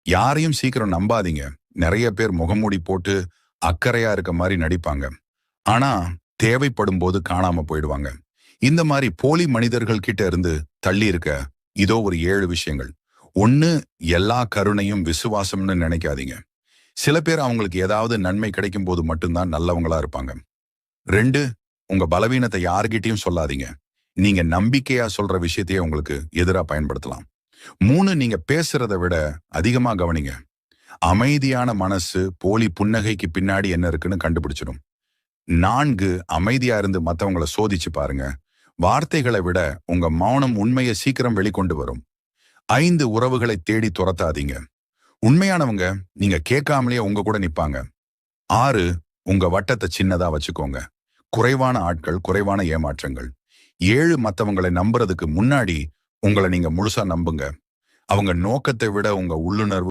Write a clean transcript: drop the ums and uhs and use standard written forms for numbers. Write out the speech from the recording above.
யாரையும் சீக்கிரம் நம்பாதீங்க. நிறைய பேர் முகமூடி போட்டு அக்கறையா இருக்க மாதிரி நடிப்பாங்க. ஆனா தேவைப்படும் போது காணாம போயிடுவாங்க. இந்த மாதிரி போலி மனிதர்கள் கிட்ட இருந்து தள்ளி இருக்க இதோ ஒரு 7 விஷயங்கள். ஒண்ணு, எல்லா கருணையும் விசுவாசம்னு நினைக்காதீங்க. சில பேர் அவங்களுக்கு ஏதாவது நன்மை கிடைக்கும் போது மட்டும்தான் நல்லவங்களா இருப்பாங்க. 2, உங்க பலவீனத்தை யார்கிட்டயும் சொல்லாதீங்க. நீங்க நம்பிக்கையா சொல்ற விஷயத்தையே உங்களுக்கு எதிரா பயன்படுத்தலாம். 3, நீங்க பேசுறதை விட அதிகமா கவனிங்க. அமைதியான மனசு போலி புன்னகைக்கு பின்னாடி என்ன இருக்குன்னு கண்டுபிடிச்சிடும். 4, அமைதியா இருந்து மத்தவங்கள சோதிச்சு பாருங்க. வார்த்தைகளை விட உங்க மௌனம் உண்மையை சீக்கிரம் வெளிக்கொண்டு வரும். 5, உறவுகளை தேடி துரத்தாதீங்க. உண்மையானவங்க நீங்க கேட்காமலேயே உங்க கூட நிப்பாங்க. 6, உங்க வட்டத்தை சின்னதா வச்சுக்கோங்க. குறைவான ஆட்கள், குறைவான ஏமாற்றங்கள். 7, மத்தவங்களை நம்புறதுக்கு முன்னாடி உங்களை நீங்க முழுசா நம்புங்க. அவங்க நோக்கத்தை விட உங்க உள்ளுணர்வு